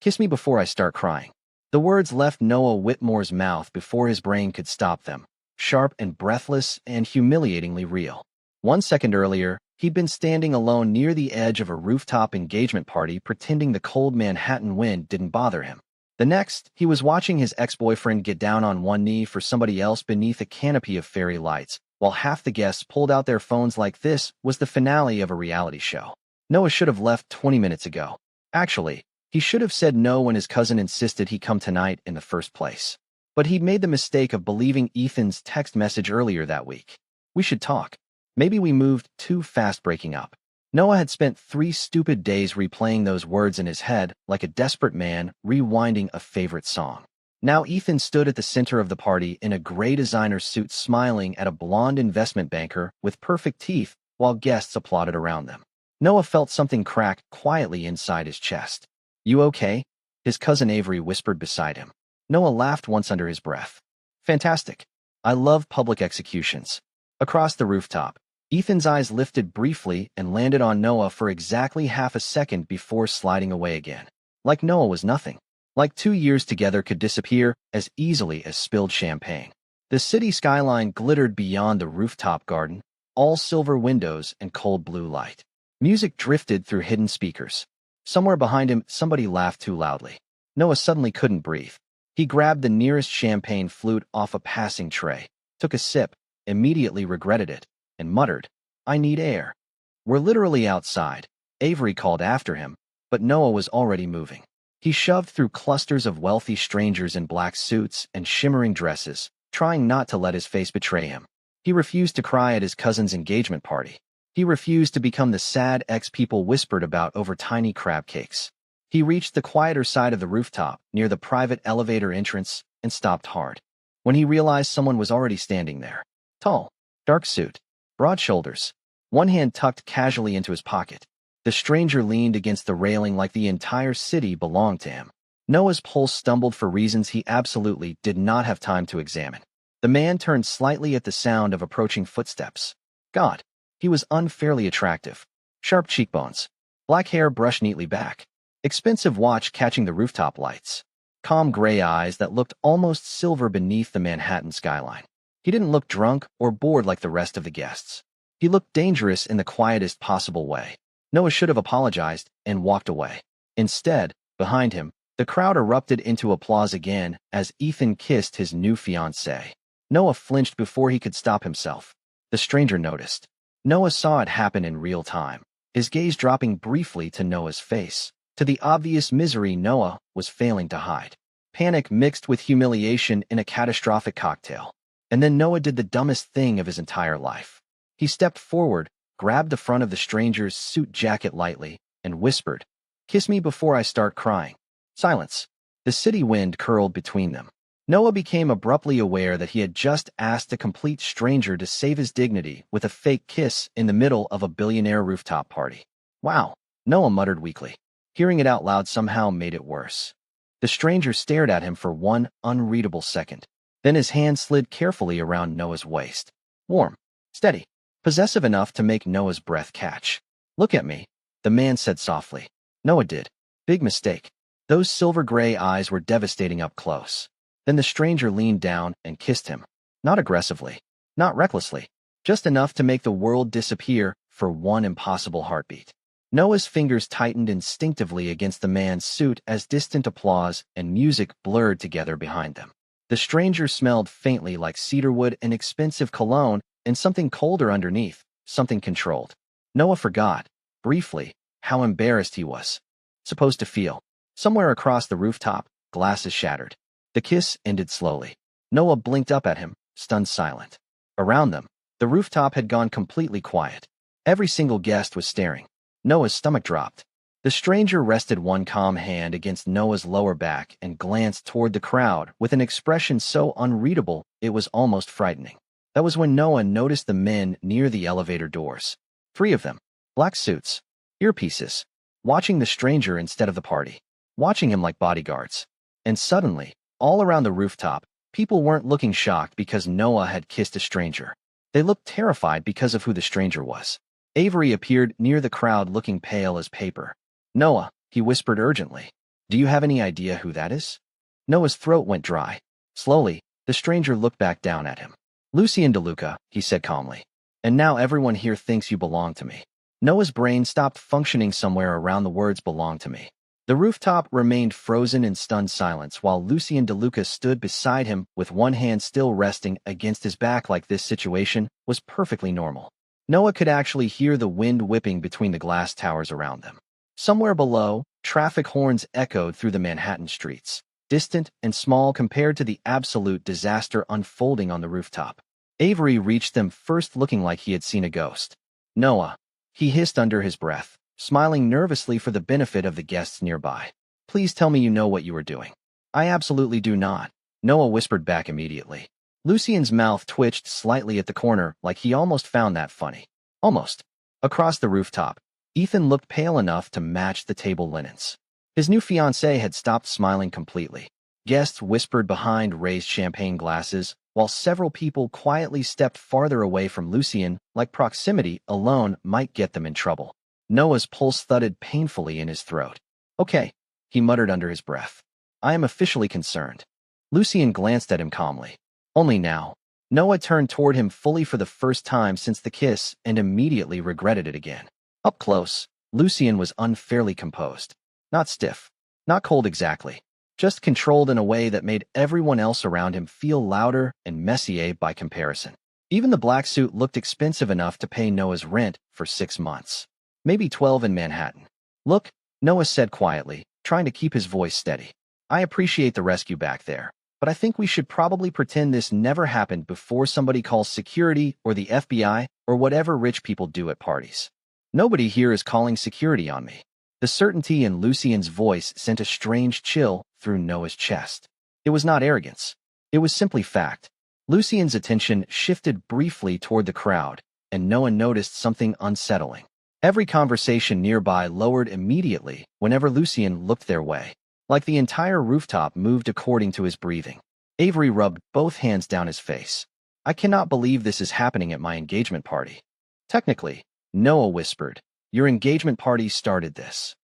Kiss me before I start crying. The words left Noah Whitmore's mouth before his brain could stop them, sharp and breathless and humiliatingly real. 1 second earlier, he'd been standing alone near the edge of a rooftop engagement party pretending the cold Manhattan wind didn't bother him. The next, he was watching his ex-boyfriend get down on one knee for somebody else beneath a canopy of fairy lights, while half the guests pulled out their phones like this was the finale of a reality show. Noah should have left 20 minutes ago. Actually, he should have said no when his cousin insisted he come tonight in the first place. But he'd made the mistake of believing Ethan's text message earlier that week. We should talk. Maybe we moved too fast breaking up. Noah had spent 3 stupid days replaying those words in his head like a desperate man rewinding a favorite song. Now Ethan stood at the center of the party in a gray designer suit smiling at a blonde investment banker with perfect teeth while guests applauded around them. Noah felt something crack quietly inside his chest. "You okay?" his cousin Avery whispered beside him. Noah laughed once under his breath. "Fantastic. I love public executions." Across the rooftop, Ethan's eyes lifted briefly and landed on Noah for exactly half a second before sliding away again. Like Noah was nothing. Like 2 years together could disappear as easily as spilled champagne. The city skyline glittered beyond the rooftop garden, all silver windows and cold blue light. Music drifted through hidden speakers. Somewhere behind him, somebody laughed too loudly. Noah suddenly couldn't breathe. He grabbed the nearest champagne flute off a passing tray, took a sip, immediately regretted it, and muttered, "I need air." "We're literally outside," Avery called after him, but Noah was already moving. He shoved through clusters of wealthy strangers in black suits and shimmering dresses, trying not to let his face betray him. He refused to cry at his cousin's engagement party. He refused to become the sad ex people whispered about over tiny crab cakes. He reached the quieter side of the rooftop, near the private elevator entrance, and stopped hard. When he realized someone was already standing there. Tall, dark suit, broad shoulders, one hand tucked casually into his pocket. The stranger leaned against the railing like the entire city belonged to him. Noah's pulse stumbled for reasons he absolutely did not have time to examine. The man turned slightly at the sound of approaching footsteps. God, he was unfairly attractive. Sharp cheekbones, black hair brushed neatly back, expensive watch catching the rooftop lights, calm gray eyes that looked almost silver beneath the Manhattan skyline. He didn't look drunk or bored like the rest of the guests. He looked dangerous in the quietest possible way. Noah should have apologized and walked away. Instead, behind him, the crowd erupted into applause again as Ethan kissed his new fiancée. Noah flinched before he could stop himself. The stranger noticed. Noah saw it happen in real time, his gaze dropping briefly to Noah's face, to the obvious misery Noah was failing to hide. Panic mixed with humiliation in a catastrophic cocktail. And then Noah did the dumbest thing of his entire life. He stepped forward, grabbed the front of the stranger's suit jacket lightly, and whispered, "Kiss me before I start crying." Silence. The city wind curled between them. Noah became abruptly aware that he had just asked a complete stranger to save his dignity with a fake kiss in the middle of a billionaire rooftop party. "Wow," Noah muttered weakly. Hearing it out loud somehow made it worse. The stranger stared at him for one unreadable second. Then his hand slid carefully around Noah's waist. Warm, steady, possessive enough to make Noah's breath catch. "Look at me," the man said softly. Noah did. Big mistake. Those silver gray eyes were devastating up close. Then the stranger leaned down and kissed him. Not aggressively, not recklessly, just enough to make the world disappear for one impossible heartbeat. Noah's fingers tightened instinctively against the man's suit as distant applause and music blurred together behind them. The stranger smelled faintly like cedarwood and expensive cologne and something colder underneath, something controlled. Noah forgot, briefly, how embarrassed he was supposed to feel. Somewhere across the rooftop, glasses shattered. The kiss ended slowly. Noah blinked up at him, stunned silent. Around them, the rooftop had gone completely quiet. Every single guest was staring. Noah's stomach dropped. The stranger rested one calm hand against Noah's lower back and glanced toward the crowd with an expression so unreadable it was almost frightening. That was when Noah noticed the men near the elevator doors. 3 of them, black suits, earpieces, watching the stranger instead of the party, watching him like bodyguards. And suddenly, all around the rooftop, people weren't looking shocked because Noah had kissed a stranger. They looked terrified because of who the stranger was. Avery appeared near the crowd looking pale as paper. "Noah," he whispered urgently. Do you have any idea who that is? Noah's throat went dry. Slowly, the stranger looked back down at him. Lucien DeLuca, he said calmly. And now everyone here thinks you belong to me. Noah's brain stopped functioning somewhere around the words belong to me. The rooftop remained frozen in stunned silence while Lucien DeLuca stood beside him with one hand still resting against his back like this situation was perfectly normal. Noah could actually hear the wind whipping between the glass towers around them. Somewhere below, traffic horns echoed through the Manhattan streets, distant and small compared to the absolute disaster unfolding on the rooftop. Avery reached them first looking like he had seen a ghost. Noah, he hissed under his breath, smiling nervously for the benefit of the guests nearby. Please tell me you know what you are doing. I absolutely do not, Noah whispered back immediately. Lucien's mouth twitched slightly at the corner like he almost found that funny. Almost. Across the rooftop, Ethan looked pale enough to match the table linens. His new fiancée had stopped smiling completely. Guests whispered behind raised champagne glasses, while several people quietly stepped farther away from Lucien like proximity alone might get them in trouble. Noah's pulse thudded painfully in his throat. Okay, he muttered under his breath. I am officially concerned. Lucien glanced at him calmly. Only now. Noah turned toward him fully for the first time since the kiss and immediately regretted it again. Up close, Lucien was unfairly composed. Not stiff. Not cold exactly. Just controlled in a way that made everyone else around him feel louder and messier by comparison. Even the black suit looked expensive enough to pay Noah's rent for 6 months. Maybe 12 in Manhattan. Look, Noah said quietly, trying to keep his voice steady. I appreciate the rescue back there, but I think we should probably pretend this never happened before somebody calls security or the FBI or whatever rich people do at parties. Nobody here is calling security on me. The certainty in Lucien's voice sent a strange chill through Noah's chest. It was not arrogance. It was simply fact. Lucien's attention shifted briefly toward the crowd, and Noah noticed something unsettling. Every conversation nearby lowered immediately whenever Lucien looked their way, like the entire rooftop moved according to his breathing. Avery rubbed both hands down his face. I cannot believe this is happening at my engagement party. Technically, Noah whispered, your engagement party started this.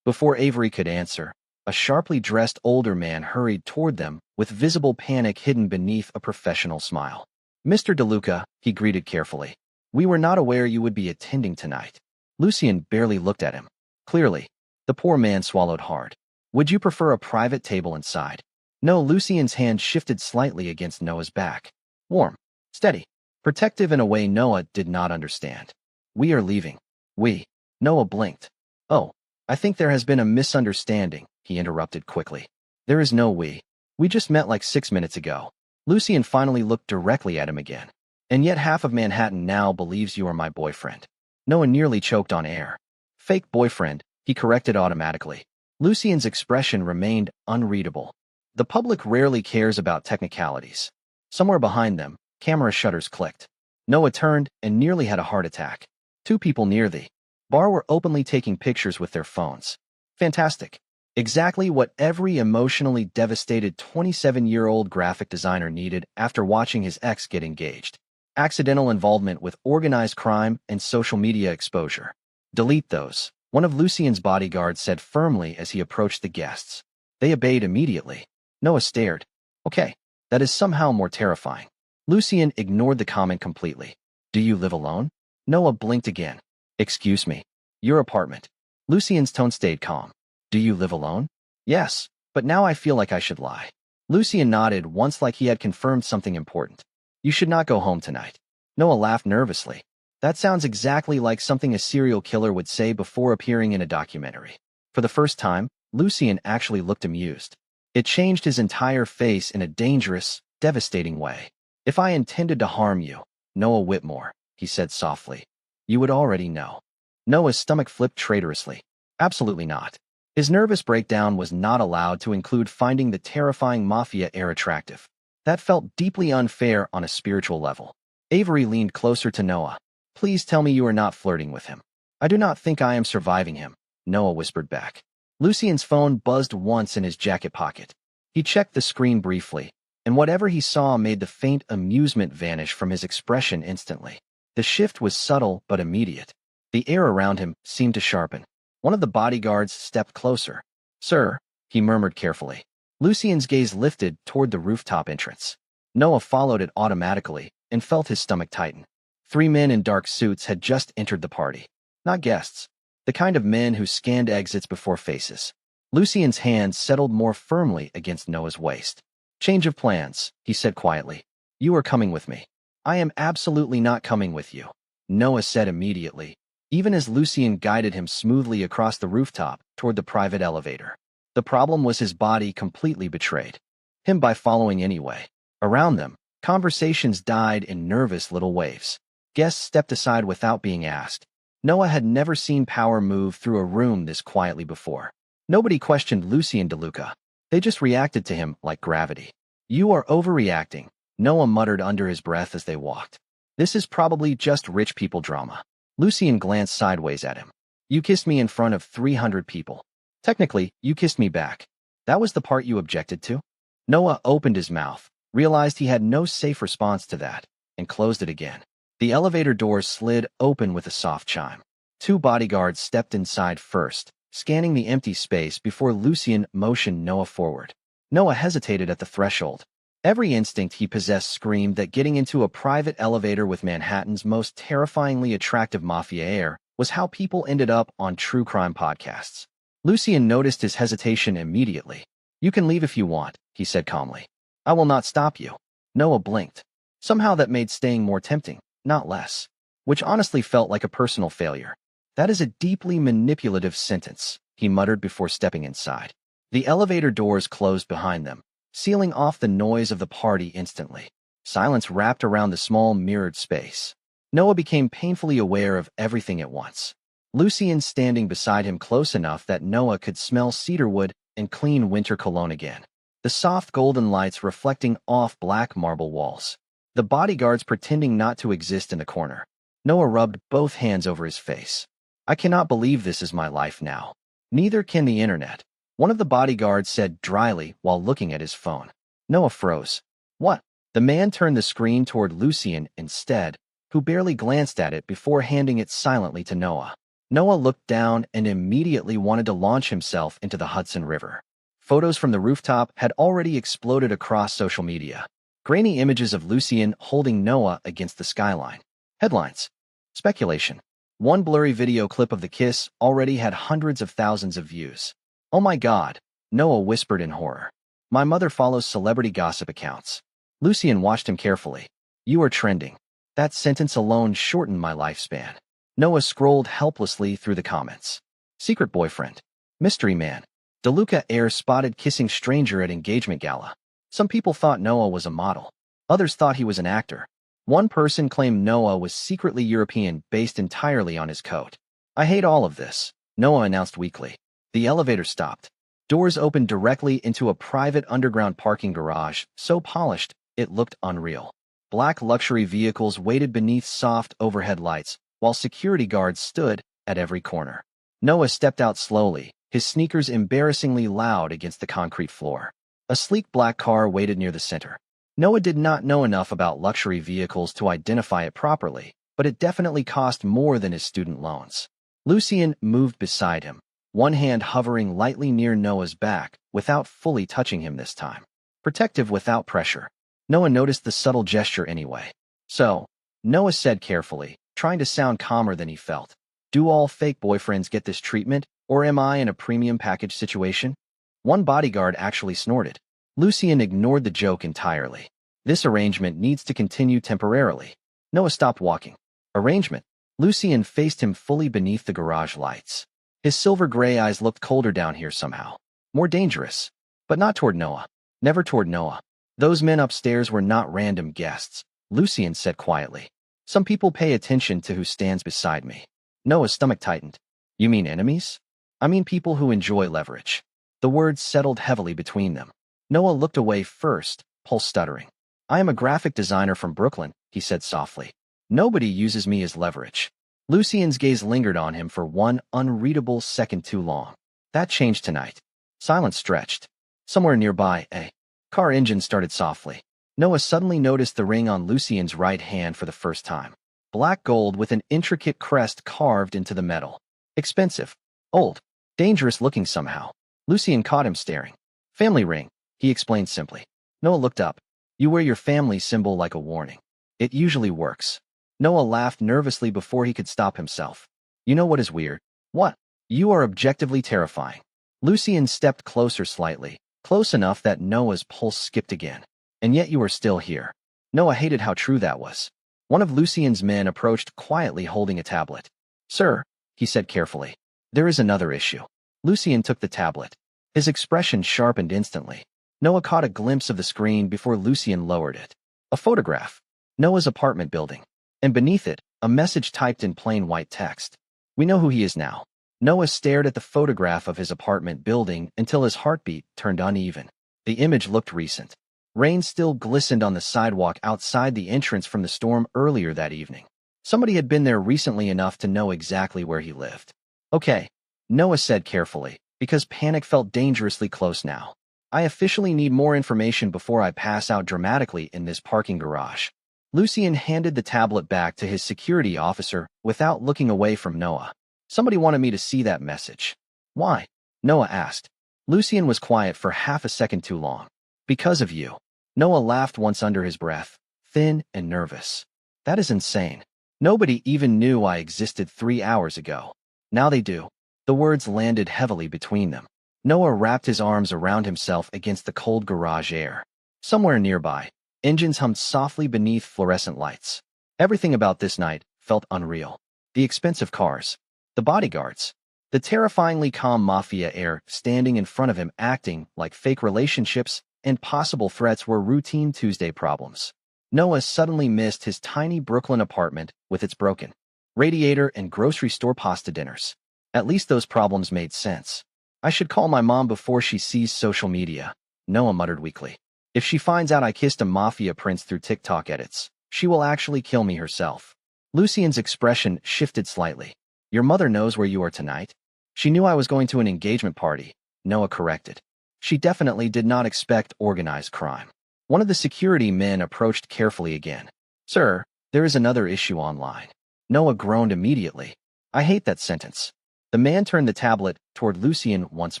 Before Avery could answer, a sharply dressed older man hurried toward them with visible panic hidden beneath a professional smile. Mr. DeLuca, he greeted carefully. We were not aware you would be attending tonight. Lucien barely looked at him. Clearly, the poor man swallowed hard. Would you prefer a private table inside? No, Lucien's hand shifted slightly against Noah's back. Warm, steady, protective in a way Noah did not understand. We are leaving. We. Noah blinked. Oh, I think there has been a misunderstanding, he interrupted quickly. There is no we. We just met like 6 minutes ago. Lucien finally looked directly at him again. And yet half of Manhattan now believes you are my boyfriend. Noah nearly choked on air. Fake boyfriend, he corrected automatically. Lucien's expression remained unreadable. The public rarely cares about technicalities. Somewhere behind them, camera shutters clicked. Noah turned and nearly had a heart attack. 2 people near the bar were openly taking pictures with their phones. Fantastic. Exactly what every emotionally devastated 27-year-old graphic designer needed after watching his ex get engaged. Accidental involvement with organized crime and social media exposure. Delete those, one of Lucien's bodyguards said firmly as he approached the guests. They obeyed immediately. Noah stared. Okay, that is somehow more terrifying. Lucien ignored the comment completely. Do you live alone? Noah blinked again. Excuse me. Your apartment. Lucien's tone stayed calm. Do you live alone? Yes, but now I feel like I should lie. Lucien nodded once like he had confirmed something important. You should not go home tonight. Noah laughed nervously. That sounds exactly like something a serial killer would say before appearing in a documentary. For the first time, Lucien actually looked amused. It changed his entire face in a dangerous, devastating way. If I intended to harm you, Noah Whitmore, he said softly, you would already know. Noah's stomach flipped traitorously. Absolutely not. His nervous breakdown was not allowed to include finding the terrifying Mafia Heir attractive. That felt deeply unfair on a spiritual level. Avery leaned closer to Noah. Please tell me you are not flirting with him. I do not think I am surviving him, Noah whispered back. Lucien's phone buzzed once in his jacket pocket. He checked the screen briefly, and whatever he saw made the faint amusement vanish from his expression instantly. The shift was subtle but immediate. The air around him seemed to sharpen. One of the bodyguards stepped closer. Sir, he murmured carefully. Lucian's gaze lifted toward the rooftop entrance. Noah followed it automatically and felt his stomach tighten. 3 men in dark suits had just entered the party. Not guests. The kind of men who scanned exits before faces. Lucian's hand settled more firmly against Noah's waist. Change of plans, he said quietly. You are coming with me. I am absolutely not coming with you, Noah said immediately, even as Lucian guided him smoothly across the rooftop toward the private elevator. The problem was his body completely betrayed him by following anyway. Around them, conversations died in nervous little waves. Guests stepped aside without being asked. Noah had never seen power move through a room this quietly before. Nobody questioned Lucian DeLuca. They just reacted to him like gravity. You are overreacting, Noah muttered under his breath as they walked. This is probably just rich people drama. Lucian glanced sideways at him. You kissed me in front of 300 people. Technically, you kissed me back. That was the part you objected to? Noah opened his mouth, realized he had no safe response to that, and closed it again. The elevator doors slid open with a soft chime. 2 bodyguards stepped inside first, scanning the empty space before Lucian motioned Noah forward. Noah hesitated at the threshold. Every instinct he possessed screamed that getting into a private elevator with Manhattan's most terrifyingly attractive Mafia Heir was how people ended up on true crime podcasts. Lucian noticed his hesitation immediately. You can leave if you want, he said calmly. I will not stop you. Noah blinked. Somehow that made staying more tempting, not less. Which honestly felt like a personal failure. That is a deeply manipulative sentence, he muttered before stepping inside. The elevator doors closed behind them, sealing off the noise of the party instantly. Silence wrapped around the small mirrored space. Noah became painfully aware of everything at once. Lucian standing beside him close enough that Noah could smell cedarwood and clean winter cologne again. The soft golden lights reflecting off black marble walls. The bodyguards pretending not to exist in the corner. Noah rubbed both hands over his face. I cannot believe this is my life now. Neither can the internet, one of the bodyguards said dryly while looking at his phone. Noah froze. What? The man turned the screen toward Lucian instead, who barely glanced at it before handing it silently to Noah. Noah looked down and immediately wanted to launch himself into the Hudson River. Photos from the rooftop had already exploded across social media. Grainy images of Lucian holding Noah against the skyline. Headlines. Speculation. One blurry video clip of the kiss already had hundreds of thousands of views. Oh my God, Noah whispered in horror. My mother follows celebrity gossip accounts. Lucian watched him carefully. You are trending. That sentence alone shortened my lifespan. Noah scrolled helplessly through the comments. Secret boyfriend. Mystery man. DeLuca Heir spotted kissing stranger at engagement gala. Some people thought Noah was a model. Others thought he was an actor. One person claimed Noah was secretly European based entirely on his coat. I hate all of this, Noah announced weakly. The elevator stopped. Doors opened directly into a private underground parking garage, so polished it looked unreal. Black luxury vehicles waited beneath soft overhead lights, while security guards stood at every corner. Noah stepped out slowly, his sneakers embarrassingly loud against the concrete floor. A sleek black car waited near the center. Noah did not know enough about luxury vehicles to identify it properly, but it definitely cost more than his student loans. Lucian moved beside him, one hand hovering lightly near Noah's back without fully touching him this time. Protective without pressure. Noah noticed the subtle gesture anyway. So, Noah said carefully, trying to sound calmer than he felt. Do all fake boyfriends get this treatment, or am I in a premium package situation? One bodyguard actually snorted. Lucian ignored the joke entirely. This arrangement needs to continue temporarily. Noah stopped walking. Arrangement. Lucian faced him fully beneath the garage lights. His silver gray eyes looked colder down here somehow. More dangerous. But not toward Noah. Never toward Noah. Those men upstairs were not random guests, Lucian said quietly. Some people pay attention to who stands beside me. Noah's stomach tightened. You mean enemies? I mean people who enjoy leverage. The words settled heavily between them. Noah looked away first, pulse stuttering. I am a graphic designer from Brooklyn, he said softly. Nobody uses me as leverage. Lucian's gaze lingered on him for one unreadable second too long. That changed tonight. Silence stretched. Somewhere nearby, a car engine started softly. Noah suddenly noticed the ring on Lucian's right hand for the first time. Black gold with an intricate crest carved into the metal. Expensive. Old. Dangerous looking somehow. Lucian caught him staring. Family ring, he explained simply. Noah looked up. You wear your family symbol like a warning. It usually works. Noah laughed nervously before he could stop himself. You know what is weird? What? You are objectively terrifying. Lucian stepped closer slightly, close enough that Noah's pulse skipped again. And yet you are still here. Noah hated how true that was. One of Lucian's men approached quietly holding a tablet. Sir, he said carefully, there is another issue. Lucian took the tablet. His expression sharpened instantly. Noah caught a glimpse of the screen before Lucian lowered it. A photograph. Noah's apartment building. And beneath it, a message typed in plain white text. We know who he is now. Noah stared at the photograph of his apartment building until his heartbeat turned uneven. The image looked recent. Rain still glistened on the sidewalk outside the entrance from the storm earlier that evening. Somebody had been there recently enough to know exactly where he lived. Okay, Noah said carefully, because panic felt dangerously close now. I officially need more information before I pass out dramatically in this parking garage. Lucian handed the tablet back to his security officer without looking away from Noah. Somebody wanted me to see that message. Why? Noah asked. Lucian was quiet for half a second too long. Because of you. Noah laughed once under his breath, thin and nervous. That is insane. Nobody even knew I existed 3 hours ago. Now they do. The words landed heavily between them. Noah wrapped his arms around himself against the cold garage air. Somewhere nearby, engines hummed softly beneath fluorescent lights. Everything about this night felt unreal. The expensive cars. The bodyguards. The terrifyingly calm Mafia Heir standing in front of him acting like fake relationships and possible threats were routine Tuesday problems. Noah suddenly missed his tiny Brooklyn apartment with its broken radiator and grocery store pasta dinners. At least those problems made sense. I should call my mom before she sees social media, Noah muttered weakly. If she finds out I kissed a mafia prince through TikTok edits, she will actually kill me herself. Lucian's expression shifted slightly. Your mother knows where you are tonight? She knew I was going to an engagement party, Noah corrected. She definitely did not expect organized crime. One of the security men approached carefully again. Sir, there is another issue online. Noah groaned immediately. I hate that sentence. The man turned the tablet toward Lucian once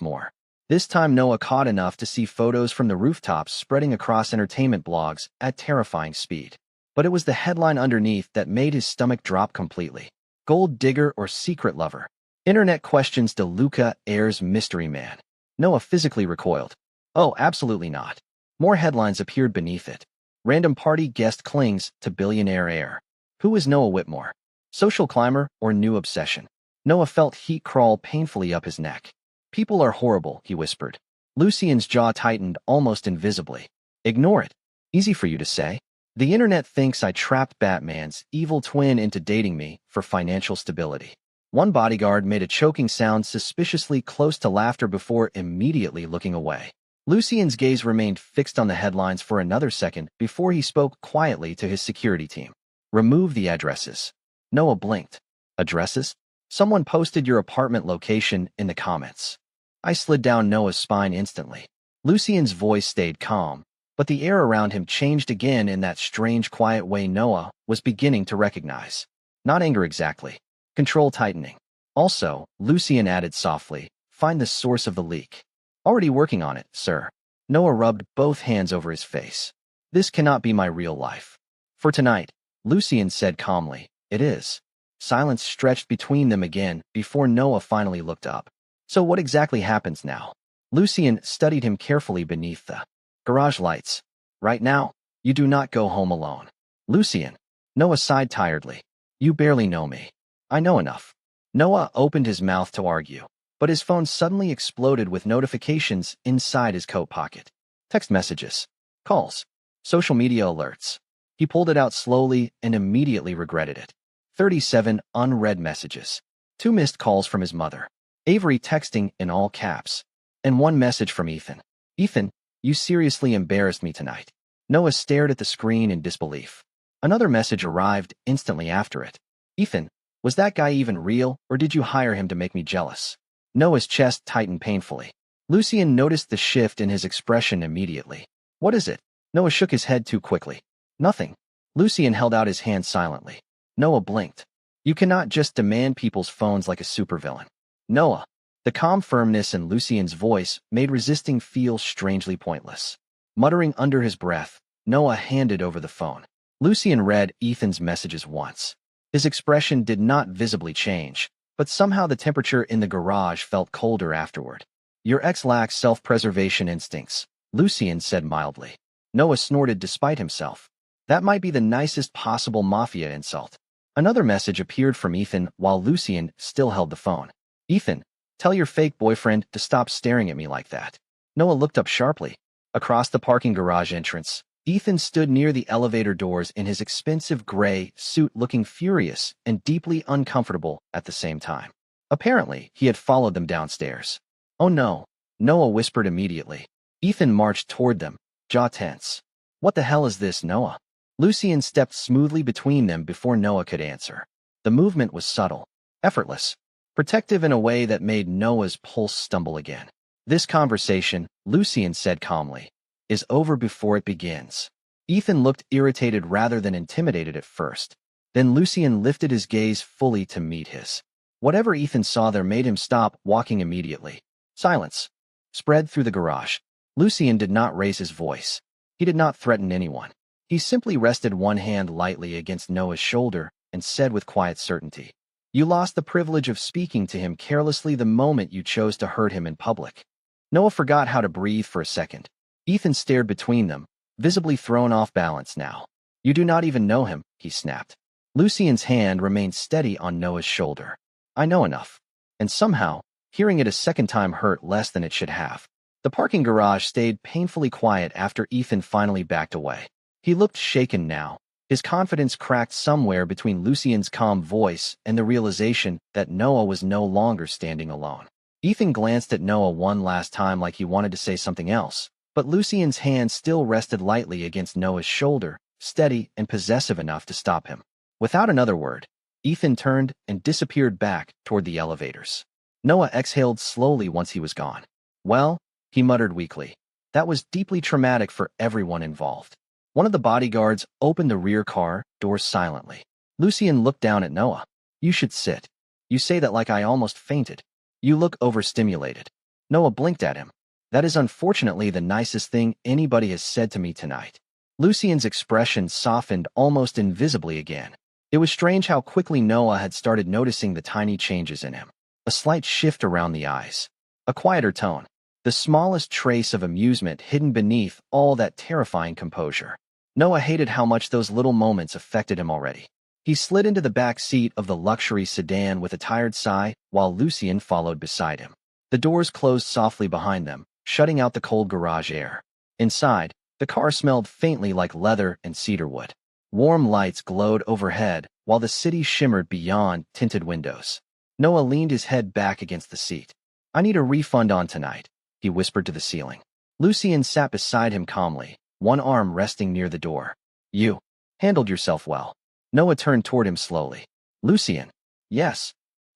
more. This time Noah caught enough to see photos from the rooftops spreading across entertainment blogs at terrifying speed. But it was the headline underneath that made his stomach drop completely. Gold digger or secret lover? Internet questions DeLuca Heir's mystery man. Noah physically recoiled. Oh, absolutely not. More headlines appeared beneath it. Random party guest clings to billionaire heir. Who is Noah Whitmore? Social climber or new obsession? Noah felt heat crawl painfully up his neck. People are horrible, he whispered. Lucian's jaw tightened almost invisibly. Ignore it. Easy for you to say. The internet thinks I trapped Batman's evil twin into dating me for financial stability. One bodyguard made a choking sound suspiciously close to laughter before immediately looking away. Lucian's gaze remained fixed on the headlines for another second before he spoke quietly to his security team. Remove the addresses. Noah blinked. Addresses? Someone posted your apartment location in the comments. I slid down Noah's spine instantly. Lucian's voice stayed calm, but the air around him changed again in that strange quiet way Noah was beginning to recognize. Not anger exactly. Control tightening. Also, Lucian added softly, find the source of the leak. Already working on it, sir. Noah rubbed both hands over his face. This cannot be my real life. For tonight, Lucian said calmly, it is. Silence stretched between them again before Noah finally looked up. So what exactly happens now? Lucian studied him carefully beneath the garage lights. Right now, you do not go home alone. Lucian. Noah sighed tiredly. You barely know me. I know enough. Noah opened his mouth to argue, but his phone suddenly exploded with notifications inside his coat pocket. Text messages, calls, social media alerts. He pulled it out slowly and immediately regretted it. 37 unread messages. 2 missed calls from his mother. Avery texting in all caps. And 1 message from Ethan. Ethan, you seriously embarrassed me tonight. Noah stared at the screen in disbelief. Another message arrived instantly after it. Ethan, was that guy even real, or did you hire him to make me jealous? Noah's chest tightened painfully. Lucian noticed the shift in his expression immediately. What is it? Noah shook his head too quickly. Nothing. Lucian held out his hand silently. Noah blinked. You cannot just demand people's phones like a supervillain. Noah. The calm firmness in Lucien's voice made resisting feel strangely pointless. Muttering under his breath, Noah handed over the phone. Lucien read Ethan's messages once. His expression did not visibly change, but somehow the temperature in the garage felt colder afterward. Your ex lacks self-preservation instincts, Lucien said mildly. Noah snorted despite himself. That might be the nicest possible mafia insult. Another message appeared from Ethan while Lucien still held the phone. Ethan, tell your fake boyfriend to stop staring at me like that. Noah looked up sharply. Across the parking garage entrance, Ethan stood near the elevator doors in his expensive gray suit, looking furious and deeply uncomfortable at the same time. Apparently, he had followed them downstairs. Oh no, Noah whispered immediately. Ethan marched toward them, jaw tense. What the hell is this, Noah? Lucien stepped smoothly between them before Noah could answer. The movement was subtle, effortless, protective in a way that made Noah's pulse stumble again. This conversation, Lucien said calmly, is over before it begins. Ethan looked irritated rather than intimidated at first. Then Lucien lifted his gaze fully to meet his. Whatever Ethan saw there made him stop walking immediately. Silence spread through the garage. Lucien did not raise his voice. He did not threaten anyone. He simply rested one hand lightly against Noah's shoulder and said with quiet certainty, "You lost the privilege of speaking to him carelessly the moment you chose to hurt him in public." Noah forgot how to breathe for a second. Ethan stared between them, visibly thrown off balance now. "You do not even know him," he snapped. Lucien's hand remained steady on Noah's shoulder. "I know enough." And somehow, hearing it a second time hurt less than it should have. The parking garage stayed painfully quiet after Ethan finally backed away. He looked shaken now, his confidence cracked somewhere between Lucien's calm voice and the realization that Noah was no longer standing alone. Ethan glanced at Noah one last time like he wanted to say something else, but Lucien's hand still rested lightly against Noah's shoulder, steady and possessive enough to stop him. Without another word, Ethan turned and disappeared back toward the elevators. Noah exhaled slowly once he was gone. "Well," he muttered weakly, "that was deeply traumatic for everyone involved." One of the bodyguards opened the rear car doors silently. Lucien looked down at Noah. "You should sit. You say that like I almost fainted. You look overstimulated." Noah blinked at him. "That is unfortunately the nicest thing anybody has said to me tonight." Lucien's expression softened almost invisibly again. It was strange how quickly Noah had started noticing the tiny changes in him. A slight shift around the eyes. A quieter tone. The smallest trace of amusement hidden beneath all that terrifying composure. Noah hated how much those little moments affected him already. He slid into the back seat of the luxury sedan with a tired sigh while Lucien followed beside him. The doors closed softly behind them, shutting out the cold garage air. Inside, the car smelled faintly like leather and cedarwood. Warm lights glowed overhead while the city shimmered beyond tinted windows. Noah leaned his head back against the seat. "I need a refund on tonight," he whispered to the ceiling. Lucien sat beside him calmly, one arm resting near the door. "You handled yourself well." Noah turned toward him slowly. "Lucien." "Yes."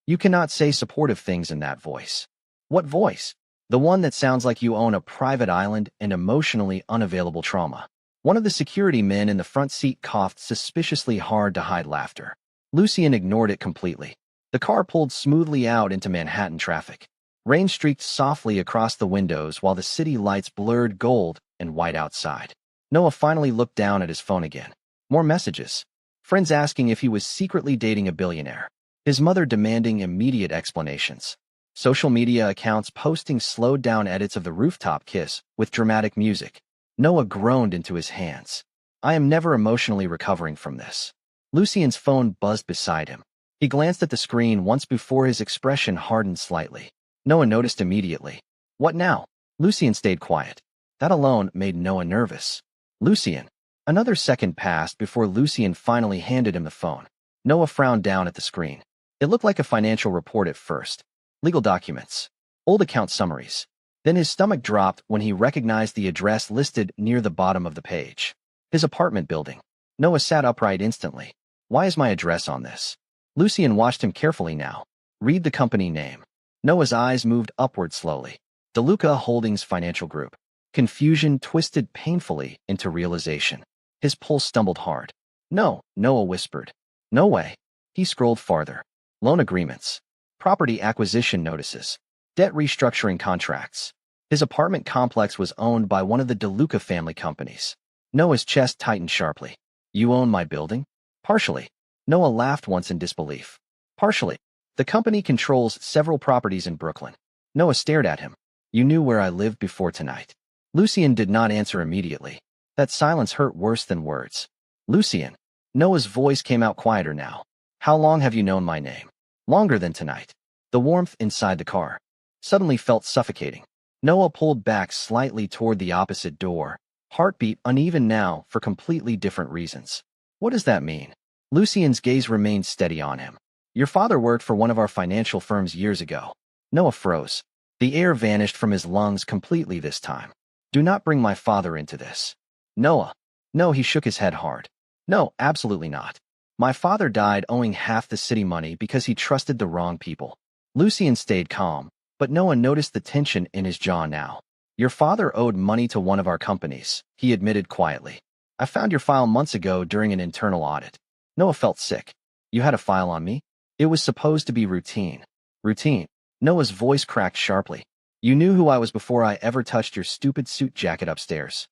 "You cannot say supportive things in that voice." "What voice?" "The one that sounds like you own a private island and emotionally unavailable trauma." One of the security men in the front seat coughed suspiciously hard to hide laughter. Lucien ignored it completely. The car pulled smoothly out into Manhattan traffic. Rain streaked softly across the windows while the city lights blurred gold and white outside. Noah finally looked down at his phone again. More messages. Friends asking if he was secretly dating a billionaire. His mother demanding immediate explanations. Social media accounts posting slowed-down edits of the rooftop kiss with dramatic music. Noah groaned into his hands. "I am never emotionally recovering from this." Lucien's phone buzzed beside him. He glanced at the screen once before his expression hardened slightly. Noah noticed immediately. "What now?" Lucien stayed quiet. That alone made Noah nervous. "Lucien." Another second passed before Lucien finally handed him the phone. Noah frowned down at the screen. It looked like a financial report at first. Legal documents. Old account summaries. Then his stomach dropped when he recognized the address listed near the bottom of the page. His apartment building. Noah sat upright instantly. "Why is my address on this?" Lucien watched him carefully now. "Read the company name." Noah's eyes moved upward slowly. DeLuca Holdings Financial Group. Confusion twisted painfully into realization. His pulse stumbled hard. "No," Noah whispered. "No way." He scrolled farther. Loan agreements. Property acquisition notices. Debt restructuring contracts. His apartment complex was owned by one of the DeLuca family companies. Noah's chest tightened sharply. You own my building? Partially. Noah laughed once in disbelief. Partially. The company controls several properties in Brooklyn. Noah stared at him. You knew where I lived before tonight. Lucien did not answer immediately. That silence hurt worse than words. Lucien. Noah's voice came out quieter now. How long have you known my name? Longer than tonight. The warmth inside the car suddenly felt suffocating. Noah pulled back slightly toward the opposite door, heartbeat uneven now for completely different reasons. What does that mean? Lucien's gaze remained steady on him. Your father worked for one of our financial firms years ago. Noah froze. The air vanished from his lungs completely this time. Do not bring my father into this. Noah. No, he shook his head hard. No, absolutely not. My father died owing half the city money because he trusted the wrong people. Lucien stayed calm, but Noah noticed the tension in his jaw now. Your father owed money to one of our companies, he admitted quietly. I found your file months ago during an internal audit. Noah felt sick. You had a file on me? It was supposed to be routine. Routine. Noah's voice cracked sharply. You knew who I was before I ever touched your stupid suit jacket upstairs.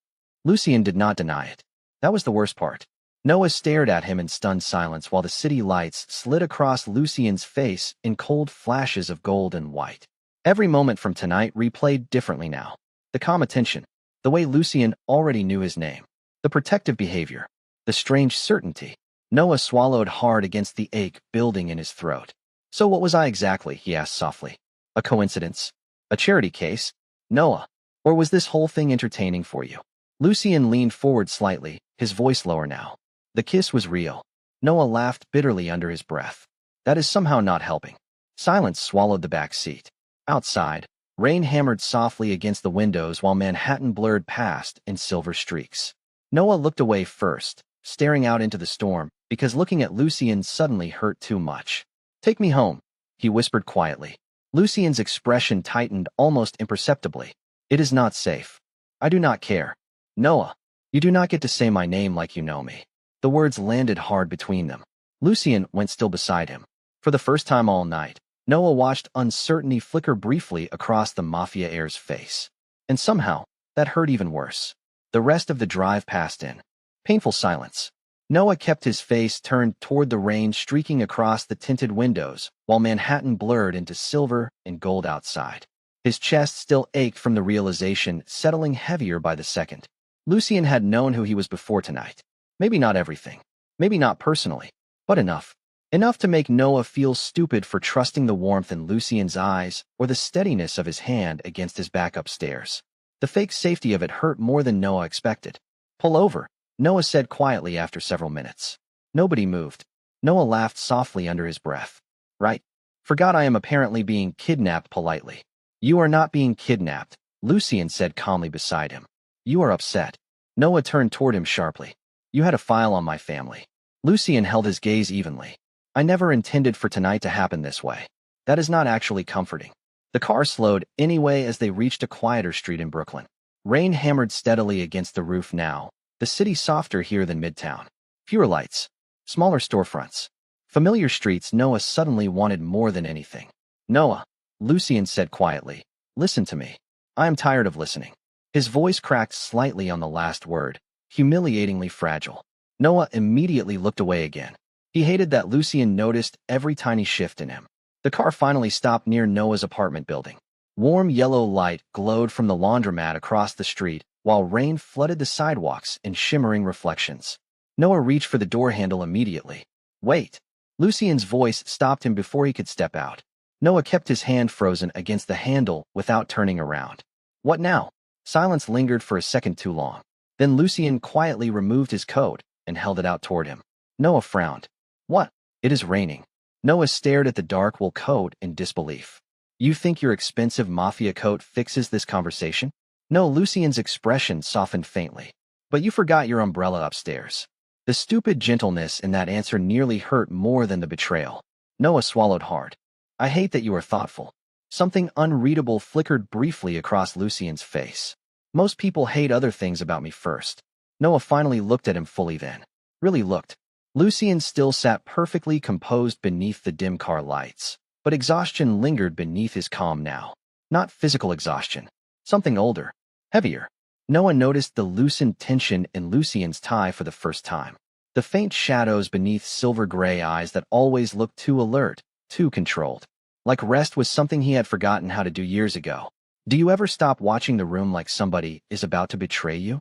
Lucien did not deny it. That was the worst part. Noah stared at him in stunned silence while the city lights slid across Lucien's face in cold flashes of gold and white. Every moment from tonight replayed differently now. The calm attention, the way Lucien already knew his name, the protective behavior, the strange certainty. Noah swallowed hard against the ache building in his throat. So what was I exactly, he asked softly. A coincidence? A charity case? Noah. Or was this whole thing entertaining for you? Lucien leaned forward slightly, his voice lower now. The kiss was real. Noah laughed bitterly under his breath. That is somehow not helping. Silence swallowed the back seat. Outside, rain hammered softly against the windows while Manhattan blurred past in silver streaks. Noah looked away first, staring out into the storm, because looking at Lucien suddenly hurt too much. Take me home, he whispered quietly. Lucien's expression tightened almost imperceptibly. It is not safe. I do not care. Noah, you do not get to say my name like you know me. The words landed hard between them. Lucien went still beside him. For the first time all night, Noah watched uncertainty flicker briefly across the Mafia Heir's face. And somehow, that hurt even worse. The rest of the drive passed in painful silence. Noah kept his face turned toward the rain streaking across the tinted windows, while Manhattan blurred into silver and gold outside. His chest still ached from the realization, settling heavier by the second. Lucien had known who he was before tonight. Maybe not everything. Maybe not personally. But enough. Enough to make Noah feel stupid for trusting the warmth in Lucien's eyes or the steadiness of his hand against his back upstairs. The fake safety of it hurt more than Noah expected. Pull over, Noah said quietly after several minutes. Nobody moved. Noah laughed softly under his breath. Right. Forgot I am apparently being kidnapped politely. You are not being kidnapped, Lucien said calmly beside him. You are upset. Noah turned toward him sharply. You had a file on my family. Lucien held his gaze evenly. I never intended for tonight to happen this way. That is not actually comforting. The car slowed anyway as they reached a quieter street in Brooklyn. Rain hammered steadily against the roof now, the city softer here than Midtown. Fewer lights, smaller storefronts. Familiar streets Noah suddenly wanted more than anything. Noah, Lucien said quietly, listen to me. I am tired of listening. His voice cracked slightly on the last word, humiliatingly fragile. Noah immediately looked away again. He hated that Lucien noticed every tiny shift in him. The car finally stopped near Noah's apartment building. Warm yellow light glowed from the laundromat across the street, while rain flooded the sidewalks in shimmering reflections. Noah reached for the door handle immediately. Wait. Lucien's voice stopped him before he could step out. Noah kept his hand frozen against the handle without turning around. What now? Silence lingered for a second too long. Then Lucien quietly removed his coat and held it out toward him. Noah frowned. What? It is raining. Noah stared at the dark wool coat in disbelief. You think your expensive mafia coat fixes this conversation? No, Lucien's expression softened faintly. But you forgot your umbrella upstairs. The stupid gentleness in that answer nearly hurt more than the betrayal. Noah swallowed hard. I hate that you are thoughtful. Something unreadable flickered briefly across Lucien's face. Most people hate other things about me first. Noah finally looked at him fully then. Really looked. Lucien still sat perfectly composed beneath the dim car lights, but exhaustion lingered beneath his calm now. Not physical exhaustion. Something older. Heavier. Noah noticed the loosened tension in Lucien's tie for the first time. The faint shadows beneath silver-gray eyes that always looked too alert, too controlled. Like rest was something he had forgotten how to do years ago. Do you ever stop watching the room like somebody is about to betray you?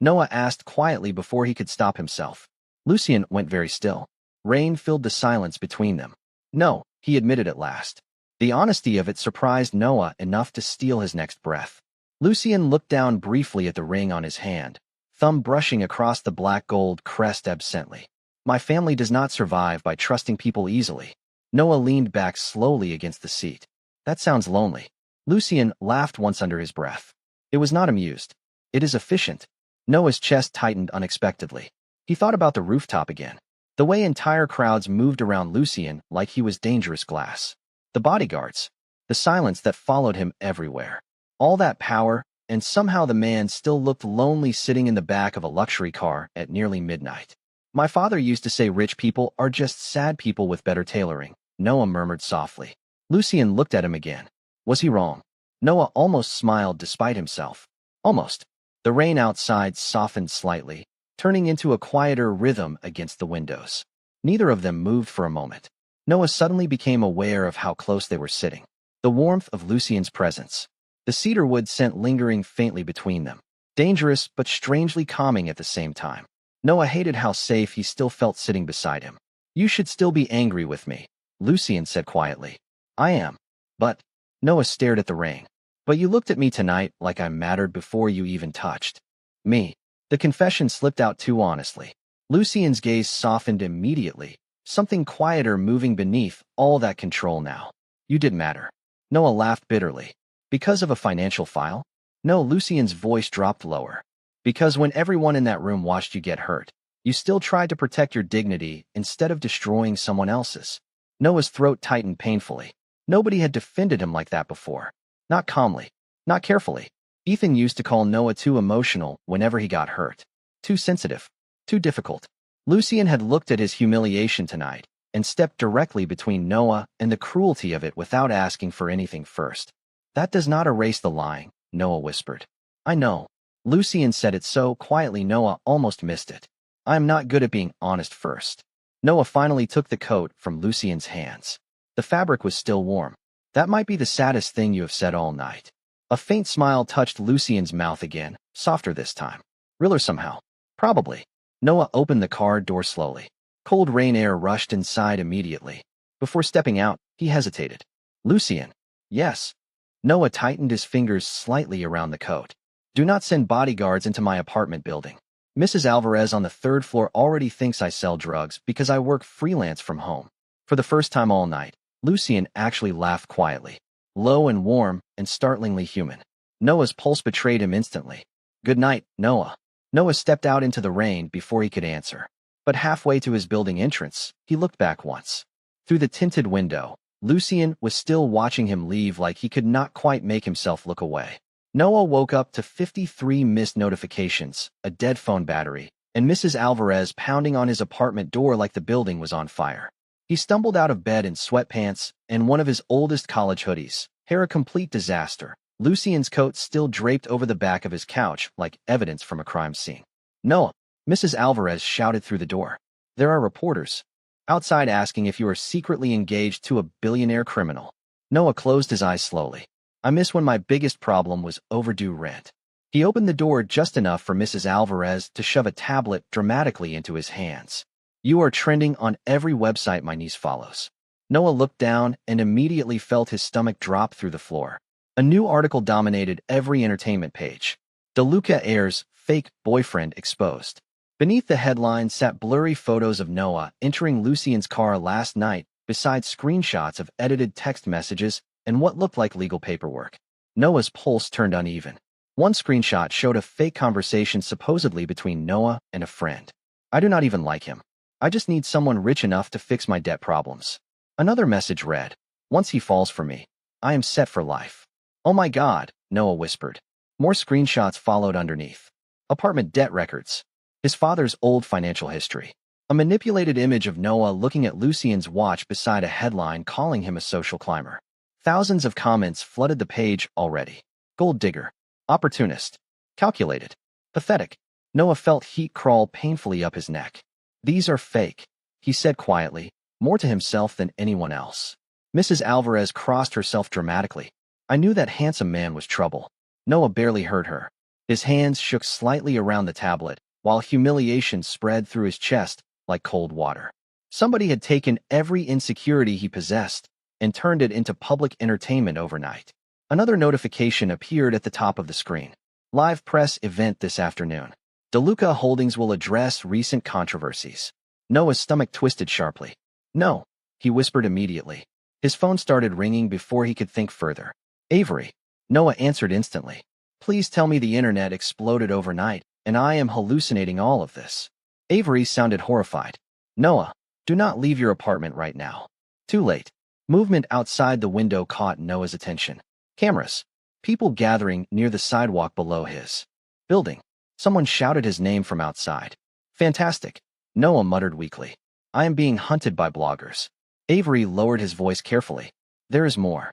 Noah asked quietly before he could stop himself. Lucien went very still. Rain filled the silence between them. No, he admitted at last. The honesty of it surprised Noah enough to steal his next breath. Lucien looked down briefly at the ring on his hand, thumb brushing across the black gold crest absently. My family does not survive by trusting people easily. Noah leaned back slowly against the seat. That sounds lonely. Lucien laughed once under his breath. It was not amused. It is efficient. Noah's chest tightened unexpectedly. He thought about the rooftop again. The way entire crowds moved around Lucien like he was dangerous glass. The bodyguards. The silence that followed him everywhere. All that power, and somehow the man still looked lonely sitting in the back of a luxury car at nearly midnight. My father used to say rich people are just sad people with better tailoring, Noah murmured softly. Lucien looked at him again. Was he wrong? Noah almost smiled despite himself. Almost. The rain outside softened slightly, turning into a quieter rhythm against the windows. Neither of them moved for a moment. Noah suddenly became aware of how close they were sitting. The warmth of Lucien's presence. The cedarwood scent lingering faintly between them. Dangerous but strangely calming at the same time. Noah hated how safe he still felt sitting beside him. You should still be angry with me, Lucien said quietly. I am. But, Noah stared at the ring. But you looked at me tonight like I mattered before you even touched me. The confession slipped out too honestly. Lucien's gaze softened immediately, something quieter moving beneath all that control now. You did matter. Noah laughed bitterly. Because of a financial file? No, Lucien's voice dropped lower. Because when everyone in that room watched you get hurt, you still tried to protect your dignity instead of destroying someone else's. Noah's throat tightened painfully. Nobody had defended him like that before. Not calmly. Not carefully. Ethan used to call Noah too emotional whenever he got hurt. Too sensitive. Too difficult. Lucien had looked at his humiliation tonight and stepped directly between Noah and the cruelty of it without asking for anything first. That does not erase the lying, Noah whispered. I know. Lucien said it so quietly Noah almost missed it. I am not good at being honest first. Noah finally took the coat from Lucien's hands. The fabric was still warm. That might be the saddest thing you have said all night. A faint smile touched Lucien's mouth again, softer this time. Realer somehow. Probably. Noah opened the car door slowly. Cold rain air rushed inside immediately. Before stepping out, he hesitated. Lucien. Yes. Noah tightened his fingers slightly around the coat. Do not send bodyguards into my apartment building. Mrs. Alvarez on the third floor already thinks I sell drugs because I work freelance from home. For the first time all night, Lucien actually laughed quietly. Low and warm and startlingly human. Noah's pulse betrayed him instantly. Good night, Noah. Noah stepped out into the rain before he could answer. But halfway to his building entrance, he looked back once. Through the tinted window, Lucien was still watching him leave like he could not quite make himself look away. Noah woke up to 53 missed notifications, a dead phone battery, and Mrs. Alvarez pounding on his apartment door like the building was on fire. He stumbled out of bed in sweatpants and one of his oldest college hoodies, hair a complete disaster. Lucien's coat still draped over the back of his couch like evidence from a crime scene. Noah, Mrs. Alvarez shouted through the door. There are reporters outside asking if you are secretly engaged to a billionaire criminal. Noah closed his eyes slowly. I miss when my biggest problem was overdue rent. He opened the door just enough for Mrs. Alvarez to shove a tablet dramatically into his hands. You are trending on every website my niece follows. Noah looked down and immediately felt his stomach drop through the floor. A new article dominated every entertainment page. DeLuca Heir's fake boyfriend exposed. Beneath the headline sat blurry photos of Noah entering Lucien's car last night, besides screenshots of edited text messages and what looked like legal paperwork. Noah's pulse turned uneven. One screenshot showed a fake conversation supposedly between Noah and a friend. I do not even like him. I just need someone rich enough to fix my debt problems. Another message read, once he falls for me, I am set for life. Oh my God, Noah whispered. More screenshots followed underneath. Apartment debt records. His father's old financial history. A manipulated image of Noah looking at Lucien's watch beside a headline calling him a social climber. Thousands of comments flooded the page already. Gold digger. Opportunist. Calculated. Pathetic. Noah felt heat crawl painfully up his neck. These are fake, he said quietly, more to himself than anyone else. Mrs. Alvarez crossed herself dramatically. I knew that handsome man was trouble. Noah barely heard her. His hands shook slightly around the tablet, while humiliation spread through his chest like cold water. Somebody had taken every insecurity he possessed and turned it into public entertainment overnight. Another notification appeared at the top of the screen. Live press event this afternoon. DeLuca Holdings will address recent controversies. Noah's stomach twisted sharply. No, he whispered immediately. His phone started ringing before he could think further. Avery. Noah answered instantly. Please tell me the internet exploded overnight, and I am hallucinating all of this. Avery sounded horrified. Noah, do not leave your apartment right now. Too late. Movement outside the window caught Noah's attention. Cameras. People gathering near the sidewalk below his building. Someone shouted his name from outside. Fantastic. Noah muttered weakly. I am being hunted by bloggers. Avery lowered his voice carefully. There is more.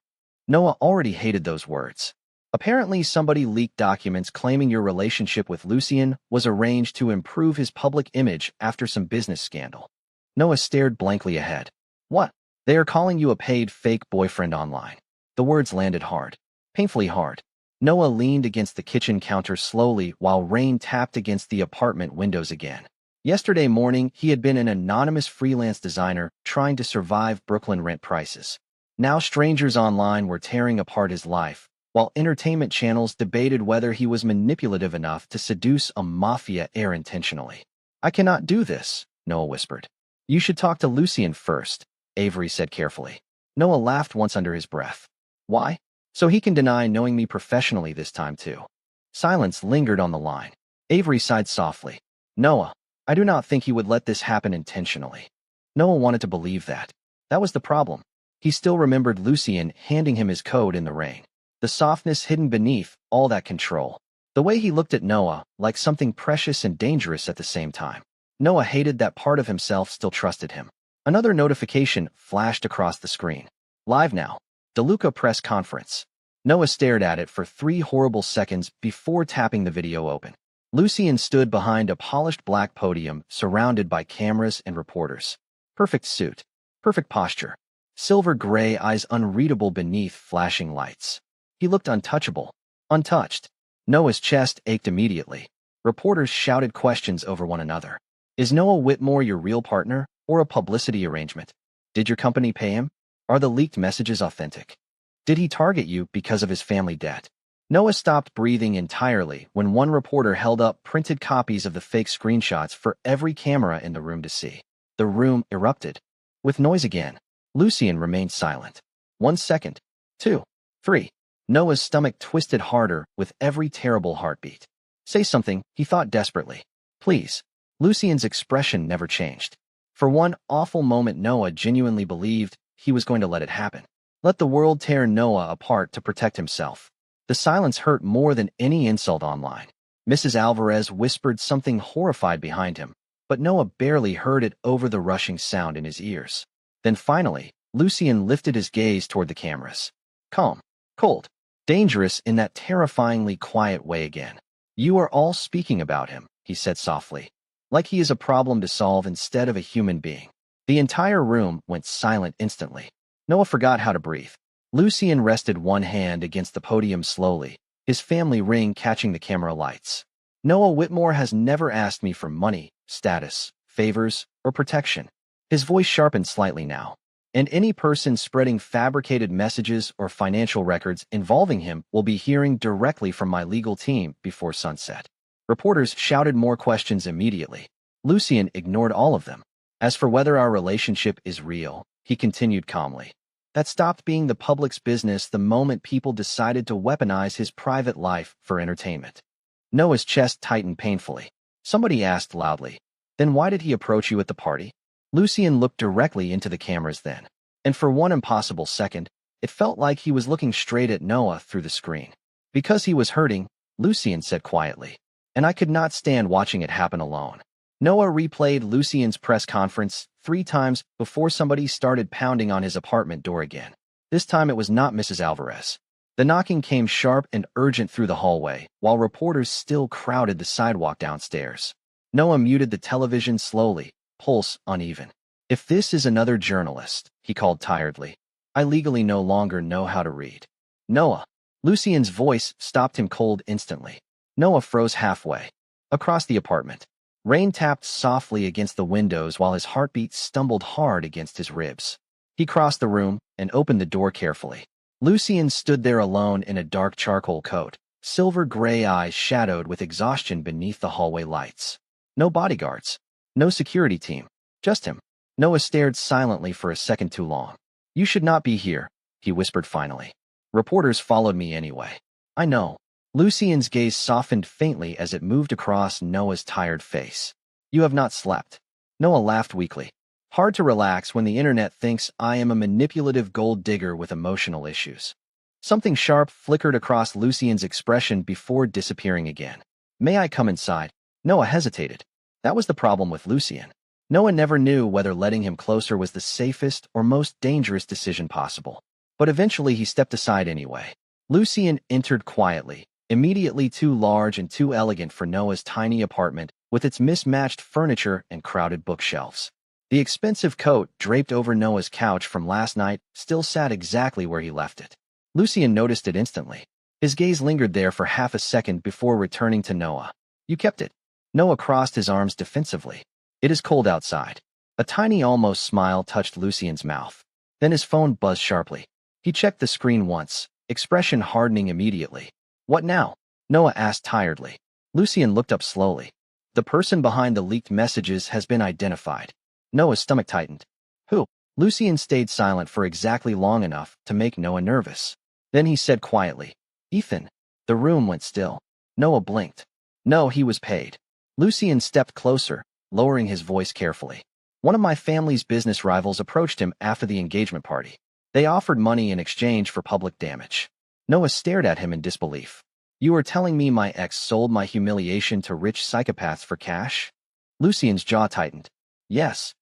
Noah already hated those words. Apparently somebody leaked documents claiming your relationship with Lucien was arranged to improve his public image after some business scandal. Noah stared blankly ahead. What? They are calling you a paid fake boyfriend online. The words landed hard. Painfully hard. Noah leaned against the kitchen counter slowly while rain tapped against the apartment windows again. Yesterday morning, he had been an anonymous freelance designer trying to survive Brooklyn rent prices. Now strangers online were tearing apart his life, while entertainment channels debated whether he was manipulative enough to seduce a Mafia Heir intentionally. I cannot do this, Noah whispered. You should talk to Lucien first, Avery said carefully. Noah laughed once under his breath. Why? So he can deny knowing me professionally this time too. Silence lingered on the line. Avery sighed softly. Noah, I do not think he would let this happen intentionally. Noah wanted to believe that. That was the problem. He still remembered Lucien handing him his code in the rain. The softness hidden beneath all that control. The way he looked at Noah, like something precious and dangerous at the same time. Noah hated that part of himself still trusted him. Another notification flashed across the screen. Live now. DeLuca press conference. Noah stared at it for 3 horrible seconds before tapping the video open. Lucien stood behind a polished black podium surrounded by cameras and reporters. Perfect suit. Perfect posture. Silver gray eyes unreadable beneath flashing lights. He looked untouchable. Untouched. Noah's chest ached immediately. Reporters shouted questions over one another. Is Noah Whitmore your real partner, or a publicity arrangement? Did your company pay him? Are the leaked messages authentic? Did he target you because of his family debt? Noah stopped breathing entirely when one reporter held up printed copies of the fake screenshots for every camera in the room to see. The room erupted. With noise again. Lucien remained silent. 1 second. 2. 3. Noah's stomach twisted harder with every terrible heartbeat. Say something, he thought desperately. Please. Lucien's expression never changed. For one awful moment Noah genuinely believed he was going to let it happen. Let the world tear Noah apart to protect himself. The silence hurt more than any insult online. Mrs. Alvarez whispered something horrified behind him, but Noah barely heard it over the rushing sound in his ears. Then finally, Lucien lifted his gaze toward the cameras. Calm, cold, dangerous in that terrifyingly quiet way again. You are all speaking about him, he said softly, like he is a problem to solve instead of a human being. The entire room went silent instantly. Noah forgot how to breathe. Lucien rested one hand against the podium slowly, his family ring catching the camera lights. Noah Whitmore has never asked me for money, status, favors, or protection. His voice sharpened slightly now. And any person spreading fabricated messages or financial records involving him will be hearing directly from my legal team before sunset. Reporters shouted more questions immediately. Lucien ignored all of them. As for whether our relationship is real, he continued calmly. That stopped being the public's business the moment people decided to weaponize his private life for entertainment. Noah's chest tightened painfully. Somebody asked loudly, then why did he approach you at the party? Lucien looked directly into the cameras then, and for one impossible second, it felt like he was looking straight at Noah through the screen. Because he was hurting, Lucien said quietly, and I could not stand watching it happen alone. Noah replayed Lucien's press conference 3 times before somebody started pounding on his apartment door again. This time it was not Mrs. Alvarez. The knocking came sharp and urgent through the hallway, while reporters still crowded the sidewalk downstairs. Noah muted the television slowly, pulse uneven. "If this is another journalist," he called tiredly, "I legally no longer know how to read." "Noah." Lucien's voice stopped him cold instantly. Noah froze halfway. Across the apartment, rain tapped softly against the windows while his heartbeat stumbled hard against his ribs. He crossed the room and opened the door carefully. Lucien stood there alone in a dark charcoal coat, silver gray eyes shadowed with exhaustion beneath the hallway lights. No bodyguards, no security team, just him. Noah stared silently for a second too long. "You should not be here," he whispered finally. "Reporters followed me anyway." "I know." Lucien's gaze softened faintly as it moved across Noah's tired face. "You have not slept." Noah laughed weakly. "Hard to relax when the internet thinks I am a manipulative gold digger with emotional issues." Something sharp flickered across Lucien's expression before disappearing again. "May I come inside?" Noah hesitated. That was the problem with Lucien. Noah never knew whether letting him closer was the safest or most dangerous decision possible. But eventually he stepped aside anyway. Lucien entered quietly, immediately too large and too elegant for Noah's tiny apartment with its mismatched furniture and crowded bookshelves. The expensive coat draped over Noah's couch from last night still sat exactly where he left it. Lucien noticed it instantly. His gaze lingered there for half a second before returning to Noah. "You kept it." Noah crossed his arms defensively. "It is cold outside." A tiny almost smile touched Lucien's mouth. Then his phone buzzed sharply. He checked the screen once, expression hardening immediately. "What now?" Noah asked tiredly. Lucien looked up slowly. "The person behind the leaked messages has been identified." Noah's stomach tightened. "Who?" Lucien stayed silent for exactly long enough to make Noah nervous. Then he said quietly, "Ethan." The room went still. Noah blinked. "No, he was paid." Lucien stepped closer, lowering his voice carefully. "One of my family's business rivals approached him after the engagement party. They offered money in exchange for public damage." Noah stared at him in disbelief. "You are telling me my ex sold my humiliation to rich psychopaths for cash?" Lucien's jaw tightened. "Yes."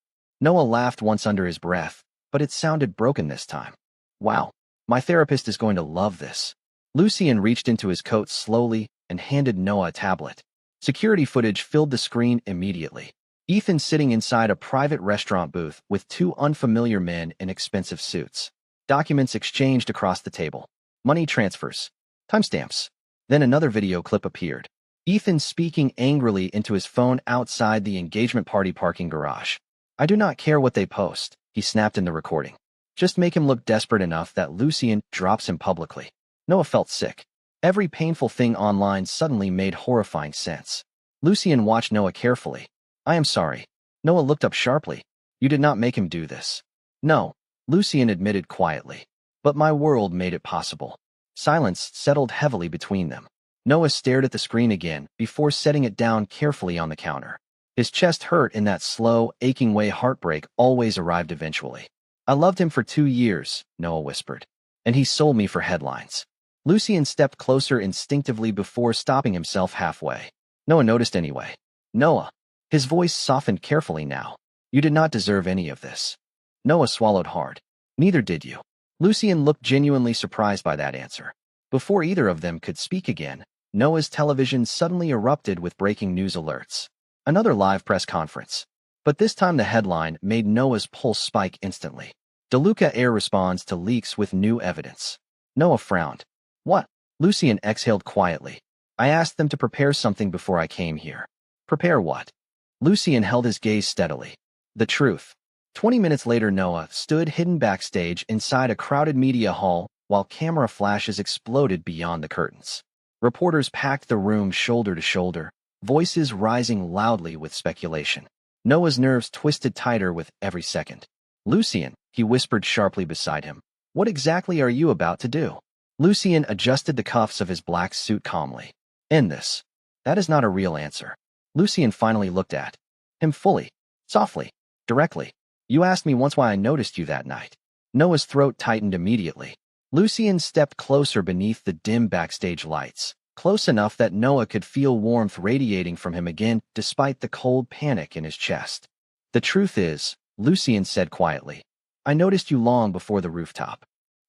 Noah laughed once under his breath, but it sounded broken this time. "Wow, my therapist is going to love this." Lucien reached into his coat slowly and handed Noah a tablet. Security footage filled the screen immediately. Ethan sitting inside a private restaurant booth with two unfamiliar men in expensive suits. Documents exchanged across the table. Money transfers. Timestamps. Then another video clip appeared. Ethan speaking angrily into his phone outside the engagement party parking garage. "I do not care what they post," he snapped in the recording. "Just make him look desperate enough that Lucien drops him publicly." Noah felt sick. Every painful thing online suddenly made horrifying sense. Lucien watched Noah carefully. "I am sorry." Noah looked up sharply. "You did not make him do this." "No," Lucien admitted quietly. "But my world made it possible." Silence settled heavily between them. Noah stared at the screen again before setting it down carefully on the counter. His chest hurt in that slow, aching way heartbreak always arrived eventually. "I loved him for 2 years," Noah whispered. "And he sold me for headlines." Lucien stepped closer instinctively before stopping himself halfway. Noah noticed anyway. "Noah." His voice softened carefully now. "You did not deserve any of this." Noah swallowed hard. "Neither did you." Lucien looked genuinely surprised by that answer. Before either of them could speak again, Noah's television suddenly erupted with breaking news alerts. Another live press conference. But this time the headline made Noah's pulse spike instantly. Mafia Heir responds to leaks with new evidence. Noah frowned. "What?" Lucien exhaled quietly. "I asked them to prepare something before I came here." "Prepare what?" Lucien held his gaze steadily. "The truth." 20 minutes later, Noah stood hidden backstage inside a crowded media hall while camera flashes exploded beyond the curtains. Reporters packed the room shoulder to shoulder, voices rising loudly with speculation. Noah's nerves twisted tighter with every second. "Lucien," he whispered sharply beside him, "what exactly are you about to do?" Lucien adjusted the cuffs of his black suit calmly. "End this." "That is not a real answer." Lucien finally looked at him fully, softly, directly. "You asked me once why I noticed you that night." Noah's throat tightened immediately. Lucien stepped closer beneath the dim backstage lights, close enough that Noah could feel warmth radiating from him again despite the cold panic in his chest. "The truth is," Lucien said quietly, "I noticed you long before the rooftop."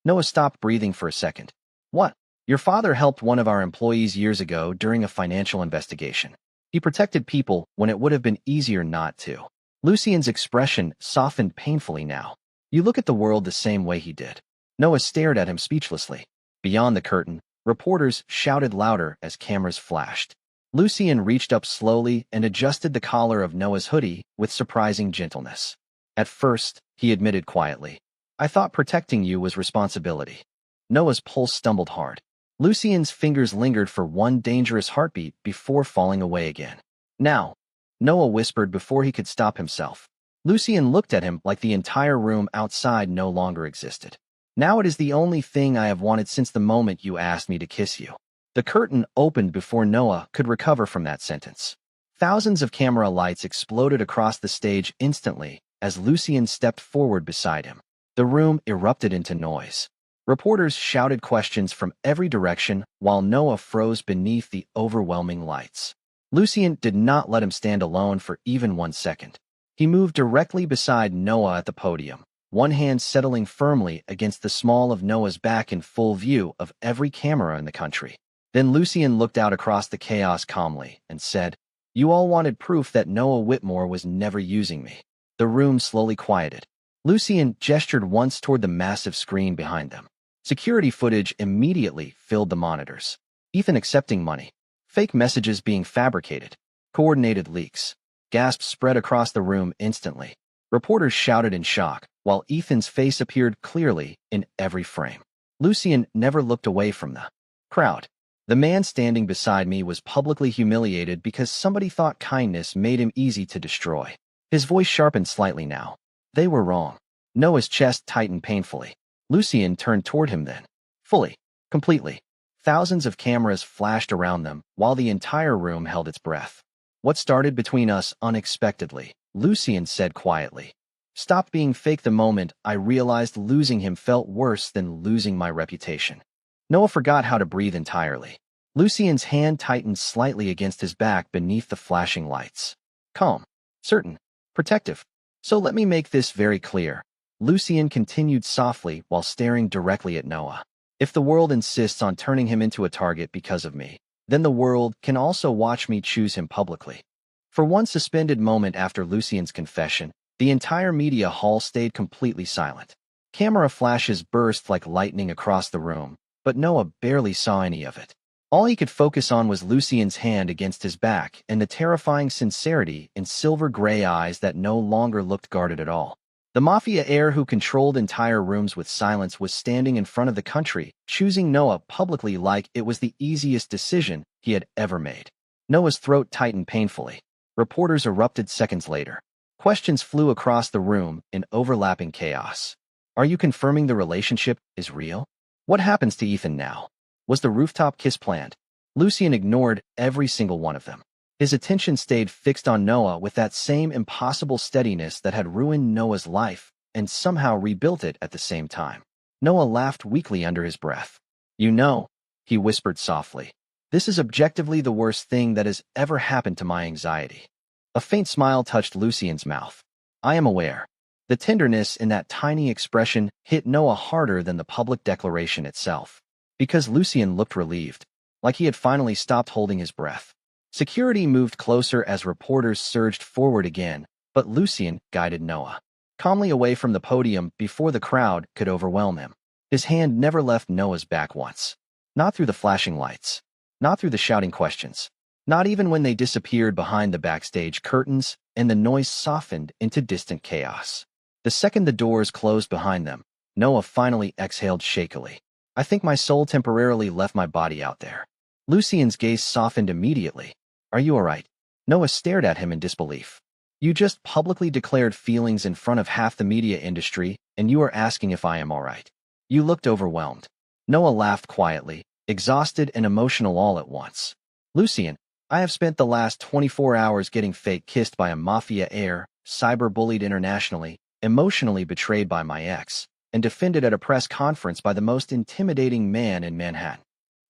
Noah stopped breathing for a second. What? Your father helped one of our employees years ago during a financial investigation. He protected people when it would have been easier not to. Lucian's expression softened painfully now. You look at the world the same way he did. Noah stared at him speechlessly. Beyond the curtain, reporters shouted louder as cameras flashed. Lucian reached up slowly and adjusted the collar of Noah's hoodie with surprising gentleness. At first, he admitted quietly, I thought protecting you was responsibility. Noah's pulse stumbled hard. Lucian's fingers lingered for one dangerous heartbeat before falling away again. Now, Noah whispered before he could stop himself. Lucian looked at him like the entire room outside no longer existed. Now it is the only thing I have wanted since the moment you asked me to kiss you. The curtain opened before Noah could recover from that sentence. Thousands of camera lights exploded across the stage instantly as Lucian stepped forward beside him. The room erupted into noise. Reporters shouted questions from every direction while Noah froze beneath the overwhelming lights. Lucian did not let him stand alone for even 1 second. He moved directly beside Noah at the podium, one hand settling firmly against the small of Noah's back in full view of every camera in the country. Then Lucian looked out across the chaos calmly and said, You all wanted proof that Noah Whitmore was never using me. The room slowly quieted. Lucian gestured once toward the massive screen behind them. Security footage immediately filled the monitors. Ethan accepting money. Fake messages being fabricated. Coordinated leaks. Gasps spread across the room instantly. Reporters shouted in shock, while Ethan's face appeared clearly in every frame. Lucian never looked away from the crowd. The man standing beside me was publicly humiliated because somebody thought kindness made him easy to destroy. His voice sharpened slightly now. They were wrong. Noah's chest tightened painfully. Lucian turned toward him then. Fully. Completely. Thousands of cameras flashed around them, while the entire room held its breath. What started between us unexpectedly, Lucian said quietly. Stopped being fake the moment I realized losing him felt worse than losing my reputation. Noah forgot how to breathe entirely. Lucian's hand tightened slightly against his back beneath the flashing lights. Calm. Certain. Protective. So let me make this very clear. Lucian continued softly while staring directly at Noah. If the world insists on turning him into a target because of me, then the world can also watch me choose him publicly. For one suspended moment after Lucian's confession, the entire media hall stayed completely silent. Camera flashes burst like lightning across the room, but Noah barely saw any of it. All he could focus on was Lucian's hand against his back and the terrifying sincerity in silver-gray eyes that no longer looked guarded at all. The Mafia Heir who controlled entire rooms with silence was standing in front of the country, choosing Noah publicly like it was the easiest decision he had ever made. Noah's throat tightened painfully. Reporters erupted seconds later. Questions flew across the room in overlapping chaos. Are you confirming the relationship is real? What happens to Ethan now? Was the rooftop kiss planned? Lucian ignored every single one of them. His attention stayed fixed on Noah with that same impossible steadiness that had ruined Noah's life and somehow rebuilt it at the same time. Noah laughed weakly under his breath. You know, he whispered softly, this is objectively the worst thing that has ever happened to my anxiety. A faint smile touched Lucian's mouth. I am aware. The tenderness in that tiny expression hit Noah harder than the public declaration itself. Because Lucian looked relieved, like he had finally stopped holding his breath. Security moved closer as reporters surged forward again, but Lucian guided Noah calmly away from the podium before the crowd could overwhelm him. His hand never left Noah's back once. Not through the flashing lights. Not through the shouting questions. Not even when they disappeared behind the backstage curtains and the noise softened into distant chaos. The second the doors closed behind them, Noah finally exhaled shakily. I think my soul temporarily left my body out there. Lucian's gaze softened immediately. Are you all right? Noah stared at him in disbelief. You just publicly declared feelings in front of half the media industry, and you are asking if I am all right. You looked overwhelmed. Noah laughed quietly, exhausted and emotional all at once. Lucian, I have spent the last 24 hours getting fake kissed by a Mafia Heir, cyber-bullied internationally, emotionally betrayed by my ex, and defended at a press conference by the most intimidating man in Manhattan.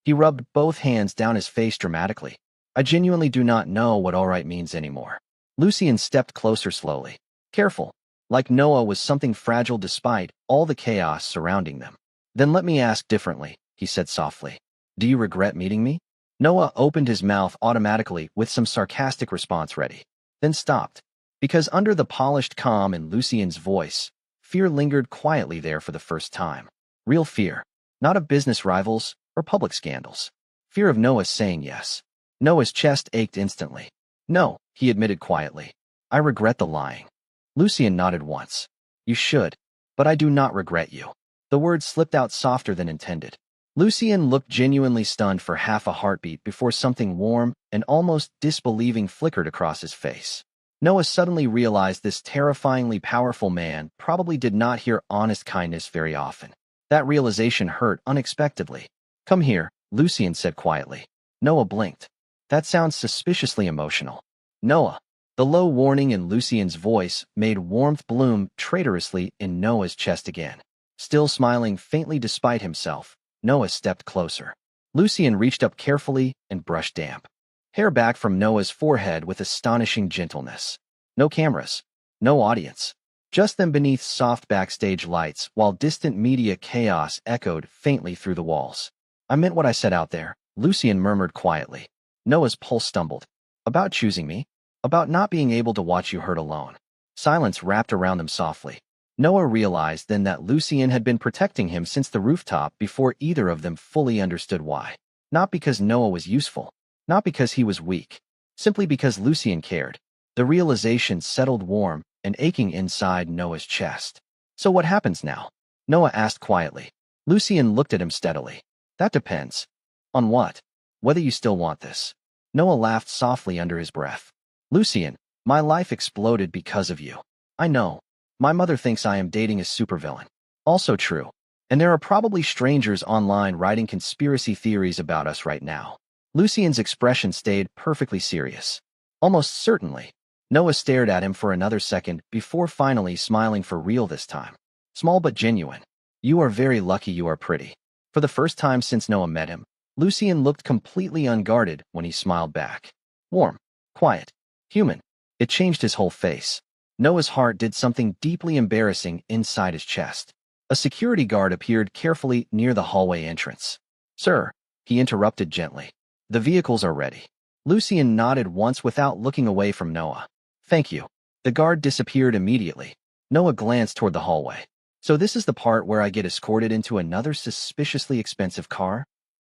He rubbed both hands down his face dramatically. I genuinely do not know what all right means anymore. Lucian stepped closer slowly. Careful. Like Noah was something fragile despite all the chaos surrounding them. Then let me ask differently, he said softly. Do you regret meeting me? Noah opened his mouth automatically with some sarcastic response ready, then stopped, because under the polished calm in Lucien's voice, fear lingered quietly there for the first time. Real fear, not of business rivals or public scandals. Fear of Noah saying yes. Noah's chest ached instantly. No, he admitted quietly. I regret the lying. Lucien nodded once. You should, but I do not regret you. The words slipped out softer than intended. Lucien looked genuinely stunned for half a heartbeat before something warm and almost disbelieving flickered across his face. Noah suddenly realized this terrifyingly powerful man probably did not hear honest kindness very often. That realization hurt unexpectedly. Come here, Lucien said quietly. Noah blinked. That sounds suspiciously emotional. Noah. The low warning in Lucien's voice made warmth bloom traitorously in Noah's chest again. Still smiling faintly despite himself, Noah stepped closer. Lucien reached up carefully and brushed damp hair back from Noah's forehead with astonishing gentleness. No cameras, no audience, just them beneath soft backstage lights while distant media chaos echoed faintly through the walls. I meant what I said out there, Lucien murmured quietly. Noah's pulse stumbled. About choosing me? About not being able to watch you hurt alone. Silence wrapped around them softly. Noah realized then that Lucien had been protecting him since the rooftop before either of them fully understood why. Not because Noah was useful. Not because he was weak. Simply because Lucien cared. The realization settled warm and aching inside Noah's chest. So what happens now? Noah asked quietly. Lucien looked at him steadily. That depends. On what? Whether you still want this. Noah laughed softly under his breath. Lucien, my life exploded because of you. I know. My mother thinks I am dating a supervillain. Also true. And there are probably strangers online writing conspiracy theories about us right now. Lucien's expression stayed perfectly serious. Almost certainly. Noah stared at him for another second before finally smiling for real this time. Small but genuine. You are very lucky you are pretty. For the first time since Noah met him, Lucien looked completely unguarded when he smiled back. Warm, quiet, human. It changed his whole face. Noah's heart did something deeply embarrassing inside his chest. A security guard appeared carefully near the hallway entrance. Sir, he interrupted gently. The vehicles are ready. Lucien nodded once without looking away from Noah. Thank you. The guard disappeared immediately. Noah glanced toward the hallway. So this is the part where I get escorted into another suspiciously expensive car?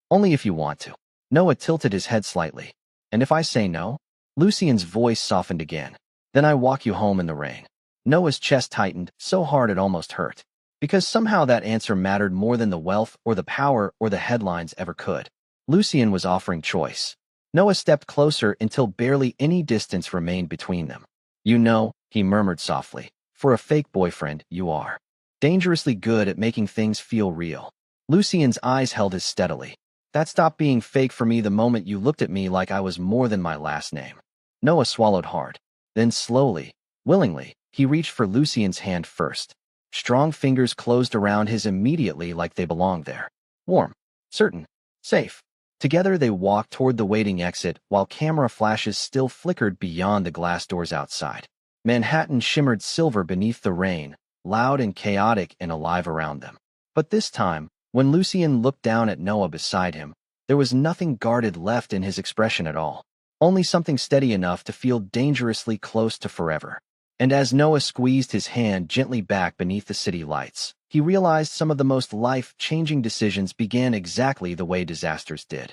Only if you want to. Noah tilted his head slightly. And if I say no? Lucien's voice softened again. Then I walk you home in the rain. Noah's chest tightened so hard it almost hurt. Because somehow that answer mattered more than the wealth or the power or the headlines ever could. Lucien was offering choice. Noah stepped closer until barely any distance remained between them. You know, he murmured softly, for a fake boyfriend, you are dangerously good at making things feel real. Lucien's eyes held his steadily. That stopped being fake for me the moment you looked at me like I was more than my last name. Noah swallowed hard. Then slowly, willingly, he reached for Lucien's hand first. Strong fingers closed around his immediately like they belonged there. Warm, certain, safe. Together they walked toward the waiting exit while camera flashes still flickered beyond the glass doors outside. Manhattan shimmered silver beneath the rain, loud and chaotic and alive around them. But this time, when Lucien looked down at Noah beside him, there was nothing guarded left in his expression at all. Only something steady enough to feel dangerously close to forever. And as Noah squeezed his hand gently back beneath the city lights, he realized some of the most life-changing decisions began exactly the way disasters did.